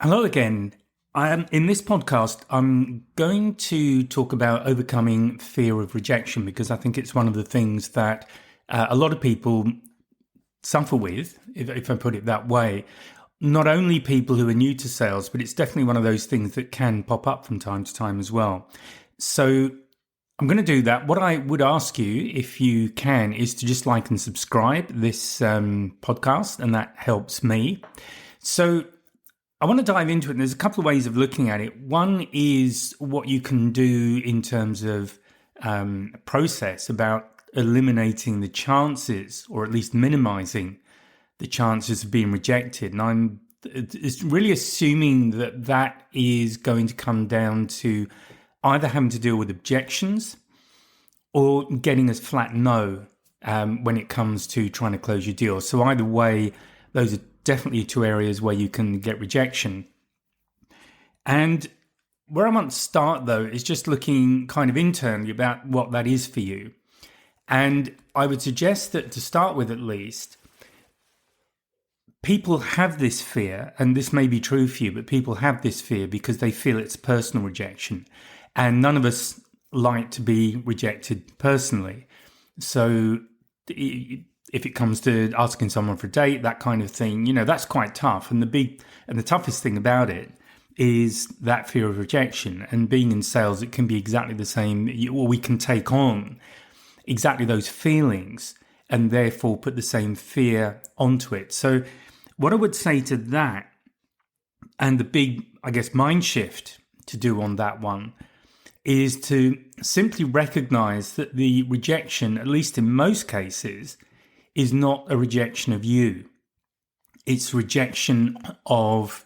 Hello again. In this podcast, I'm going to talk about overcoming fear of rejection because I think it's one of the things that a lot of people suffer with, if I put it that way. Not only people who are new to sales, but it's definitely one of those things that can pop up from time to time as well. So I'm going to do that. What I would ask you, if you can, is to just like and subscribe this podcast, and that helps me. So I want to dive into it, and there's a couple of ways of looking at it. One is what you can do in terms of process about eliminating the chances, or at least minimizing the chances of being rejected. And it's really assuming that that is going to come down to either having to deal with objections or getting a flat no when it comes to trying to close your deal. So either way, those are definitely two areas where you can get rejection. And where I want to start, though, is just looking kind of internally about what that is for you. And I would suggest that to start with, at least, people have this fear, and this may be true for you, but people have this fear because they feel it's personal rejection. And none of us like to be rejected personally. So if it comes to asking someone for a date, that kind of thing, that's quite tough. And the toughest thing about it is that fear of rejection. And being in sales, it can be exactly the same, or we can take on exactly those feelings and therefore put the same fear onto it. So what I would say to that, and the big, mind shift to do on that one, is to simply recognize that the rejection, at least in most cases, is not a rejection of you. It's rejection of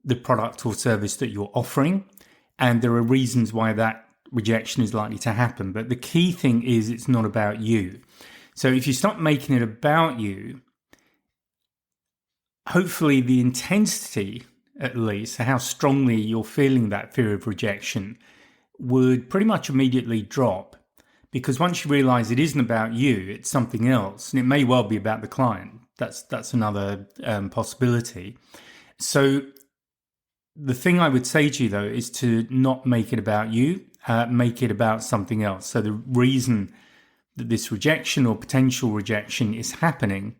the product or service that you're offering. And there are reasons why that rejection is likely to happen. But the key thing is it's not about you. So if you stop making it about you, hopefully the intensity, at least, how strongly you're feeling that fear of rejection, would pretty much immediately drop. Because once you realize it isn't about you, it's something else. And it may well be about the client. That's another possibility. So the thing I would say to you, though, is to not make it about you, make it about something else. So the reason that this rejection or potential rejection is happening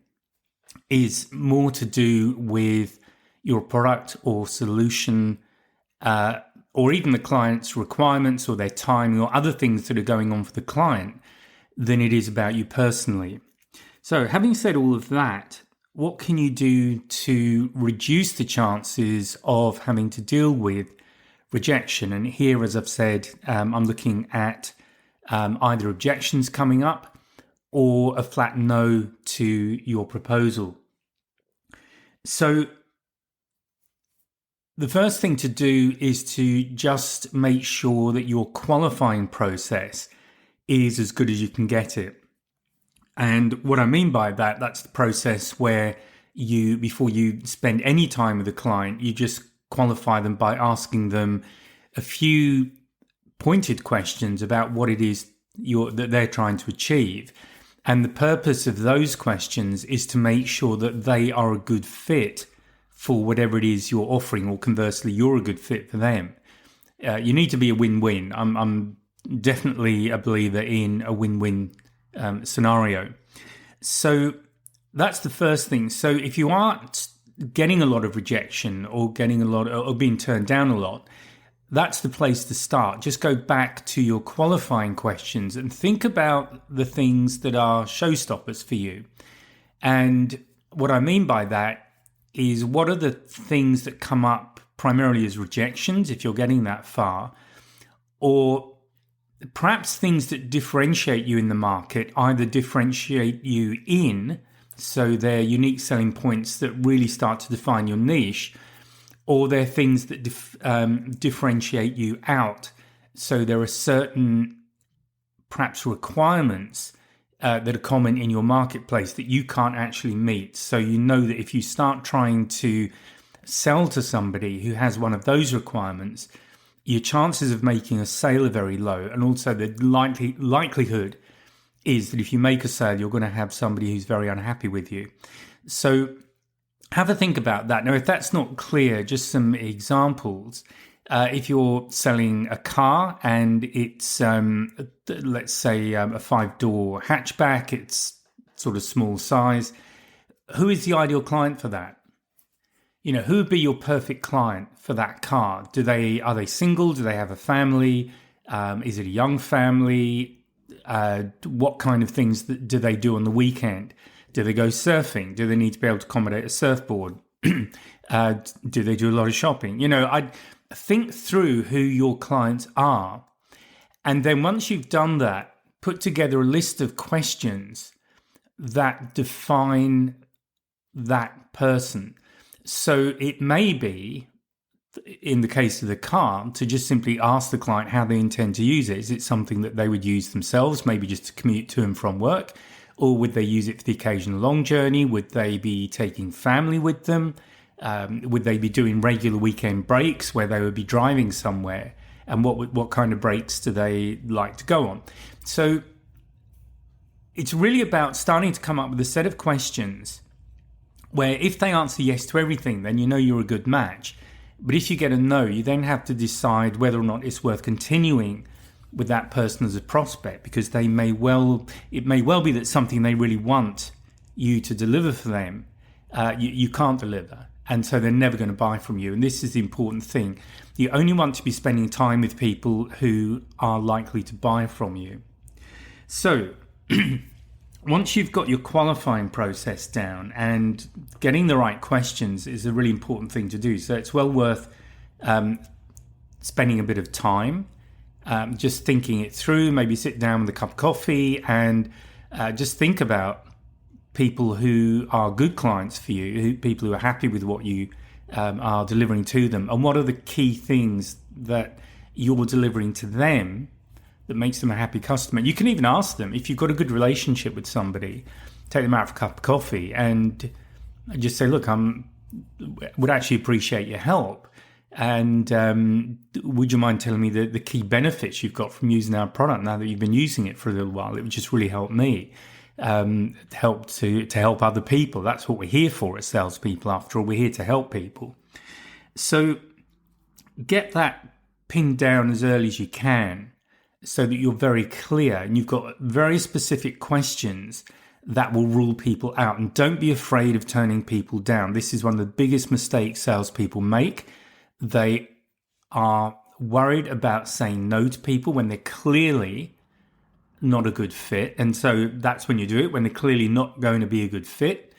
is more to do with your product or solution, or even the client's requirements or their timing or other things that are going on for the client than it is about you personally. So having said all of that, what can you do to reduce the chances of having to deal with rejection? And here, as I've said, I'm looking at either objections coming up or a flat no to your proposal. So the first thing to do is to just make sure that your qualifying process is as good as you can get it. And what I mean by that, that's the process where before you spend any time with a client, you just qualify them by asking them a few pointed questions about what it is that they're trying to achieve. And the purpose of those questions is to make sure that they are a good fit for whatever it is you're offering, or conversely, you're a good fit for them. You need to be a win-win. I'm definitely a believer in a win-win scenario. So that's the first thing. So if you aren't getting a lot of rejection or getting a lot or being turned down a lot, that's the place to start. Just go back to your qualifying questions and think about the things that are showstoppers for you. And what I mean by that is, what are the things that come up primarily as rejections, if you're getting that far, or perhaps things that differentiate you in the market, either differentiate you in, so they're unique selling points that really start to define your niche, or they're things that differentiate you out. So there are certain perhaps requirements that are common in your marketplace that you can't actually meet. So you know that if you start trying to sell to somebody who has one of those requirements, your chances of making a sale are very low. And also the likelihood is that if you make a sale, you're going to have somebody who's very unhappy with you. So have a think about that. Now, if that's not clear, just some examples. If you're selling a car and it's, let's say, a 5-door hatchback, it's sort of small size, who is the ideal client for that? Who would be your perfect client for that car? Are they single? Do they have a family? Is it a young family? What kind of things do they do on the weekend? Do they go surfing? Do they need to be able to accommodate a surfboard? Do they do a lot of shopping? I'd think through who your clients are. And then once you've done that, put together a list of questions that define that person. So it may be, in the case of the car, to just simply ask the client how they intend to use it. Is it something that they would use themselves, maybe just to commute to and from work? Or would they use it for the occasional long journey? Would they be taking family with them? Would they be doing regular weekend breaks where they would be driving somewhere? And what kind of breaks do they like to go on? So it's really about starting to come up with a set of questions where if they answer yes to everything, then you're a good match. But if you get a no, you then have to decide whether or not it's worth continuing with that person as a prospect, because it may well be that something they really want you to deliver for them, you can't deliver. And so they're never going to buy from you. And this is the important thing. You only want to be spending time with people who are likely to buy from you. So once you've got your qualifying process down, and getting the right questions is a really important thing to do. So it's well worth spending a bit of time just thinking it through. Maybe sit down with a cup of coffee and just think about people who are good clients for you, people who are happy with what you are delivering to them, and what are the key things that you're delivering to them that makes them a happy customer. You can even ask them, if you've got a good relationship with somebody, take them out for a cup of coffee and just say, look, would actually appreciate your help. And would you mind telling me the key benefits you've got from using our product now that you've been using it for a little while? It would just really help me, help to help other people. That's what we're here for as salespeople. After all, we're here to help people. So get that pinned down as early as you can so that you're very clear and you've got very specific questions that will rule people out. And don't be afraid of turning people down. This is one of the biggest mistakes salespeople make. They are worried about saying no to people when they're clearly not a good fit. And so that's when you do it, when they're clearly not going to be a good fit.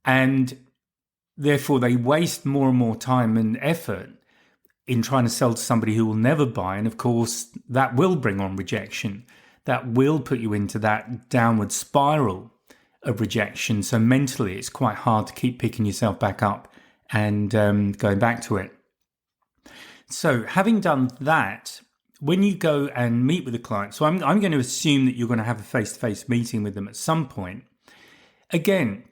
And therefore they waste more and more time and effort in trying to sell to somebody who will never buy. And of course, that will bring on rejection. That will put you into that downward spiral of rejection. So mentally, it's quite hard to keep picking yourself back up and going back to it. So having done that, when you go and meet with a client, so I'm going to assume that you're going to have a face-to-face meeting with them at some point. Again,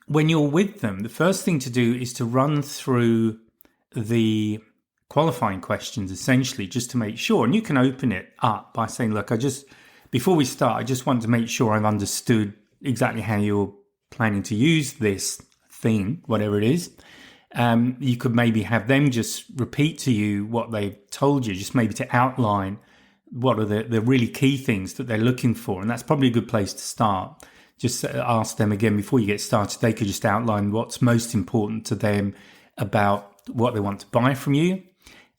when you're with them, the first thing to do is to run through the qualifying questions, essentially, just to make sure. And you can open it up by saying, look, before we start, I just want to make sure I've understood exactly how you're planning to use this thing, whatever it is. You could maybe have them just repeat to you what they've told you, just maybe to outline what are the really key things that they're looking for. And that's probably a good place to start. Just ask them again before you get started. They could just outline what's most important to them about what they want to buy from you.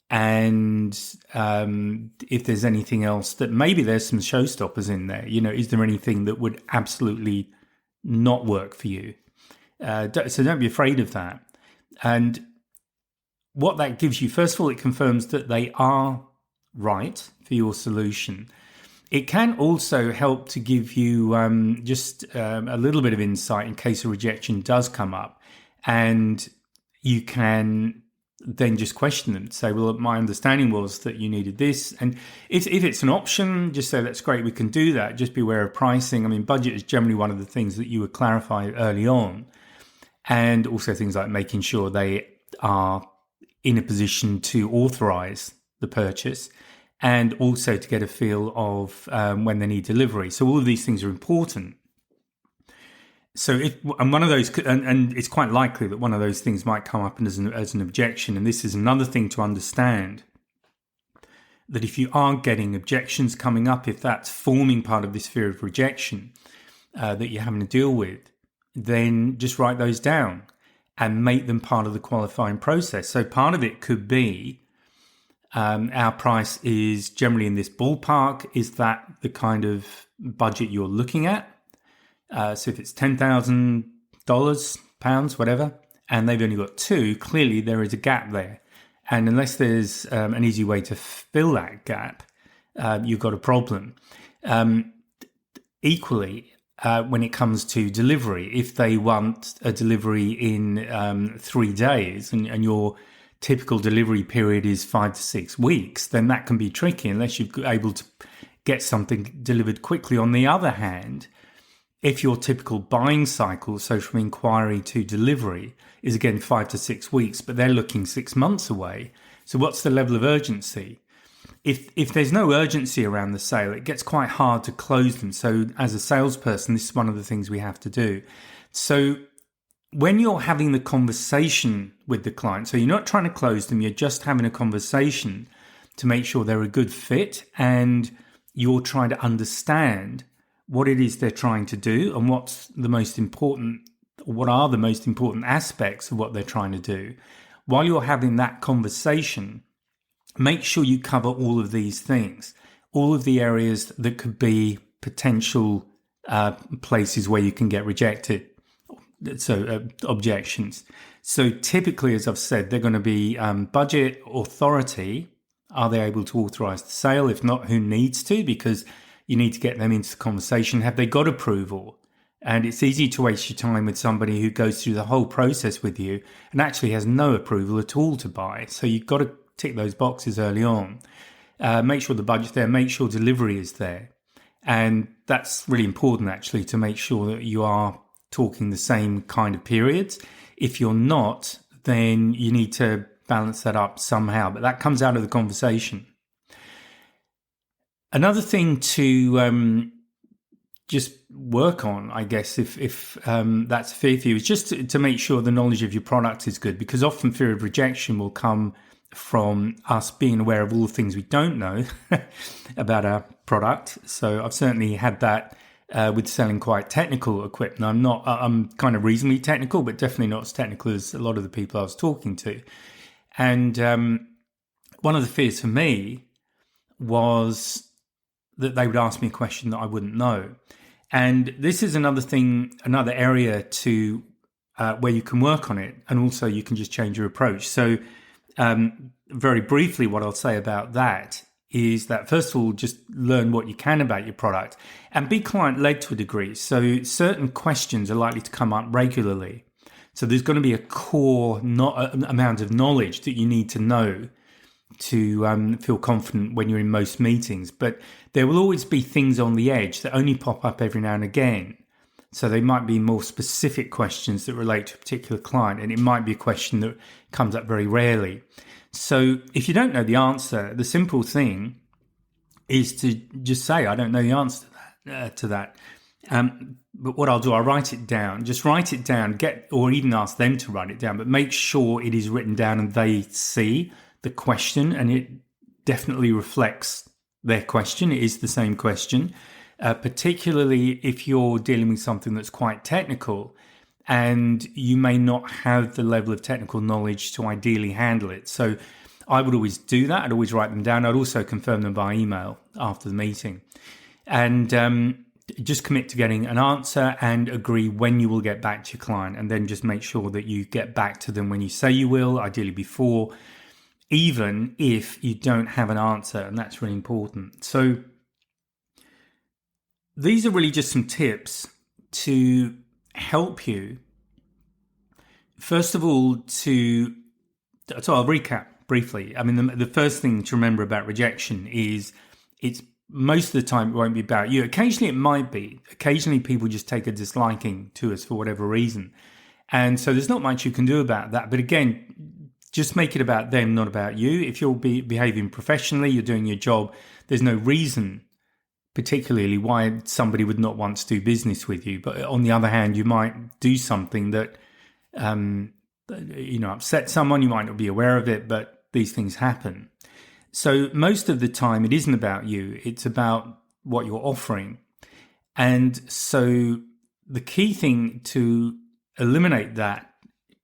And if there's anything else that maybe there's some showstoppers in there, is there anything that would absolutely not work for you? So don't be afraid of that. And what that gives you, first of all, it confirms that they are right for your solution. It can also help to give you just a little bit of insight in case a rejection does come up. And you can then just question them, say, well, my understanding was that you needed this. And if it's an option, just say, that's great, we can do that. Just be aware of pricing. I mean, budget is generally one of the things that you would clarify early on. And also things like making sure they are in a position to authorize the purchase, and also to get a feel of when they need delivery. So all of these things are important. So and one of those, and it's quite likely that one of those things might come up as an objection. And this is another thing to understand, that if you are getting objections coming up, if that's forming part of this fear of rejection that you're having to deal with, then just write those down and make them part of the qualifying process. So part of it could be, our price is generally in this ballpark. Is that the kind of budget you're looking at? So if it's $10,000, pounds, whatever, and they've only got two, clearly there is a gap there. And unless there's an easy way to fill that gap, you've got a problem. Equally, when it comes to delivery, if they want a delivery in 3 days and your typical delivery period is 5 to 6 weeks, then that can be tricky unless you're able to get something delivered quickly. On the other hand, if your typical buying cycle, so from inquiry to delivery, is again 5 to 6 weeks, but they're looking 6 months away. So what's the level of urgency? If there's no urgency around the sale, it gets quite hard to close them. So as a salesperson, this is one of the things we have to do. So when you're having the conversation with the client, so you're not trying to close them, you're just having a conversation to make sure they're a good fit, and you're trying to understand what it is they're trying to do and what are the most important aspects of what they're trying to do. While you're having that conversation, make sure you cover all of these things, all of the areas that could be potential places where you can get rejected. So objections. So typically, as I've said, they're going to be budget, authority. Are they able to authorize the sale? If not, who needs to? Because you need to get them into the conversation. Have they got approval? And it's easy to waste your time with somebody who goes through the whole process with you and actually has no approval at all to buy. So you've got to tick those boxes early on. Make sure the budget's there. Make sure delivery is there. And that's really important, actually, to make sure that you are talking the same kind of periods. If you're not, then you need to balance that up somehow. But that comes out of the conversation. Another thing to just work on, I guess, if that's fair for you, is just to make sure the knowledge of your product is good, because often fear of rejection will come from us being aware of all the things we don't know about our product. So I've certainly had that with selling quite technical equipment. I'm kind of reasonably technical, but definitely not as technical as a lot of the people I was talking to. And one of the fears for me was that they would ask me a question that I wouldn't know. And this is another area to where you can work on it, and also you can just change your approach. So very briefly, what I'll say about that is that, first of all, just learn what you can about your product and be client-led to a degree. So certain questions are likely to come up regularly. So there's going to be a core amount of knowledge that you need to know to feel confident when you're in most meetings. But there will always be things on the edge that only pop up every now and again. So they might be more specific questions that relate to a particular client, and it might be a question that comes up very rarely. So if you don't know the answer, the simple thing is to just say, I don't know the answer to that. But what I'll do, I'll write it down. Just write it down, or even ask them to write it down, but make sure it is written down and they see the question and it definitely reflects their question. It is the same question, particularly if you're dealing with something that's quite technical and you may not have the level of technical knowledge to ideally handle it. So I would always do that. I'd always write them down. I'd also confirm them by email after the meeting. And just commit to getting an answer and agree when you will get back to your client, and then just make sure that you get back to them when you say you will, ideally before, even if you don't have an answer, and that's really important. So these are really just some tips to help you. First of all, so I'll recap briefly. I mean, the first thing to remember about rejection is it's most of the time it won't be about you. Occasionally it might be. Occasionally people just take a disliking to us for whatever reason. And so there's not much you can do about that. But again, just make it about them, not about you. If you're behaving professionally, you're doing your job, there's no reason particularly why somebody would not want to do business with you. But on the other hand, you might do something that, upset someone. You might not be aware of it, but these things happen. So most of the time, it isn't about you. It's about what you're offering. And so the key thing to eliminate that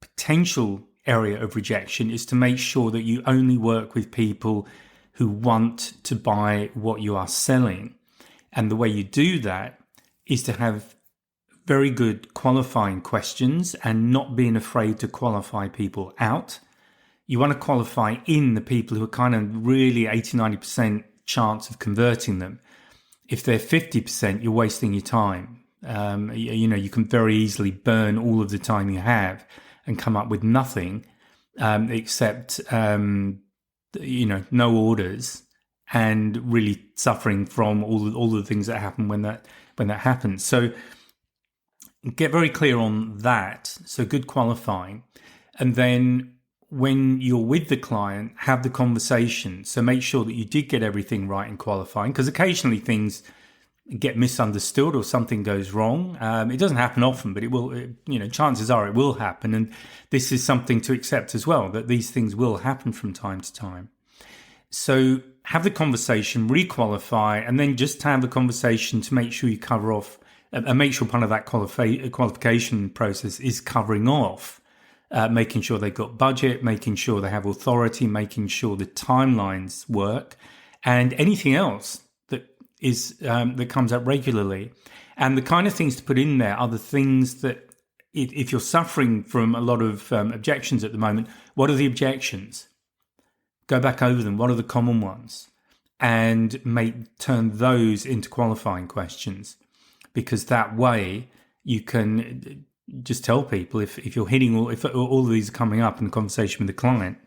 potential area of rejection is to make sure that you only work with people who want to buy what you are selling. And the way you do that is to have very good qualifying questions and not being afraid to qualify people out. You want to qualify in the people who are kind of really 80-90% chance of converting them. If they're 50%, you're wasting your time. You can very easily burn all of the time you have and come up with nothing except, no orders, and really suffering from all the things that happen when that happens. So get very clear on that. So good qualifying. And then when you're with the client, have the conversation. So make sure that you did get everything right in qualifying, because occasionally things get misunderstood or something goes wrong. It doesn't happen often, but it will, chances are it will happen. And this is something to accept as well, that these things will happen from time to time. So have the conversation, re-qualify, and then just have the conversation to make sure you cover off and make sure part of that qualification process is covering off, making sure they've got budget, making sure they have authority, making sure the timelines work, and anything else that comes up regularly. And the kind of things to put in there are the things that, if you're suffering from a lot of objections at the moment, what are the objections? Go back over them. What are the common ones? And turn those into qualifying questions, because that way you can just tell people if you're hitting if all of these are coming up in the conversation with the client,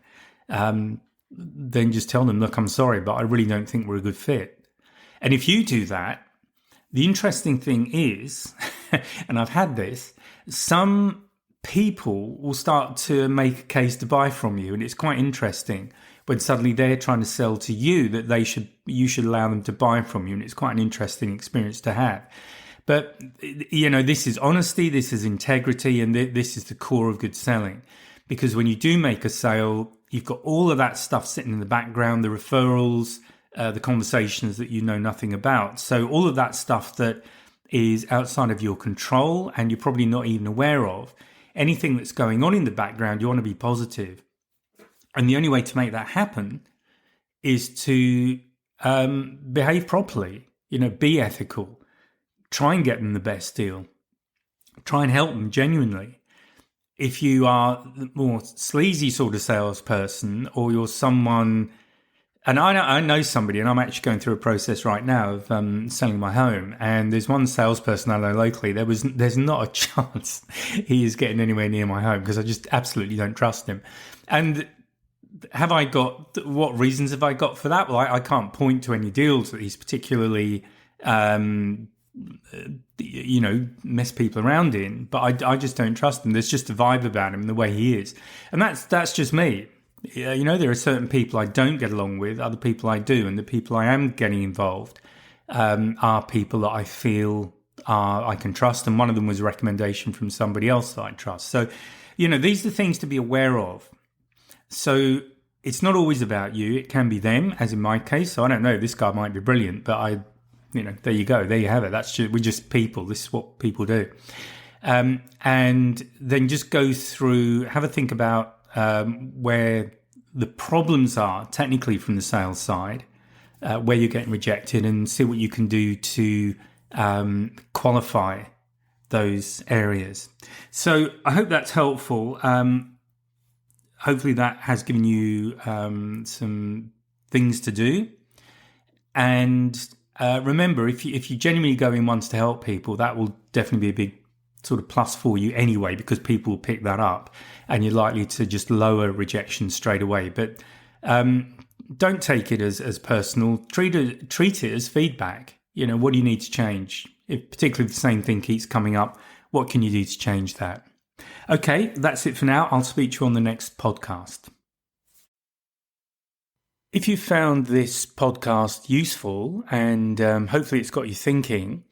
then just tell them, look, I'm sorry, but I really don't think we're a good fit. And if you do that, the interesting thing is, and I've had this, some people will start to make a case to buy from you. And it's quite interesting when suddenly they're trying to sell to you that you should allow them to buy from you. And it's quite an interesting experience to have. But, this is honesty, this is integrity, and this is the core of good selling. Because when you do make a sale, you've got all of that stuff sitting in the background, the referrals, the conversations that you know nothing about. So all of that stuff that is outside of your control and you're probably not even aware of, anything that's going on in the background, you want to be positive. And the only way to make that happen is to behave properly, be ethical, try and get them the best deal, try and help them genuinely. If you are the more sleazy sort of salesperson, or you're someone, and I know somebody, and I'm actually going through a process right now of selling my home. And there's one salesperson I know locally. There's not a chance he is getting anywhere near my home, because I just absolutely don't trust him. And what reasons have I got for that? Well, I can't point to any deals that he's particularly, mess people around in. But I just don't trust him. There's just a vibe about him and the way he is, and that's just me. There are certain people I don't get along with, other people I do, and the people I am getting involved are people that I feel I can trust, and one of them was a recommendation from somebody else that I trust. So, these are things to be aware of. So it's not always about you. It can be them, as in my case. So I don't know, this guy might be brilliant, but there you go. There you have it. We're just people. This is what people do. And then just go through, have a think about where the problems are technically from the sales side, where you're getting rejected, and see what you can do to qualify those areas. So I hope that's helpful. Hopefully that has given you some things to do. And remember, if you genuinely go in once to help people, that will definitely be a big sort of plus for you anyway, because people will pick that up and you're likely to just lower rejection straight away. But don't take it as personal. Treat it as feedback. What do you need to change? If particularly the same thing keeps coming up, what can you do to change that? Okay, that's it for now. I'll speak to you on the next podcast. If you found this podcast useful and hopefully it's got you thinking,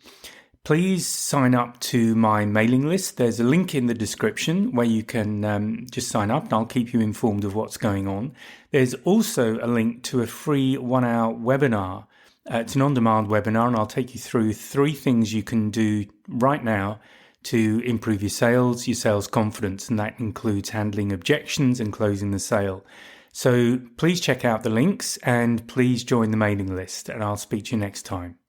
please sign up to my mailing list. There's a link in the description where you can just sign up and I'll keep you informed of what's going on. There's also a link to a free 1-hour webinar. It's an on-demand webinar and I'll take you through 3 things you can do right now to improve your sales confidence, and that includes handling objections and closing the sale. So please check out the links and please join the mailing list, and I'll speak to you next time.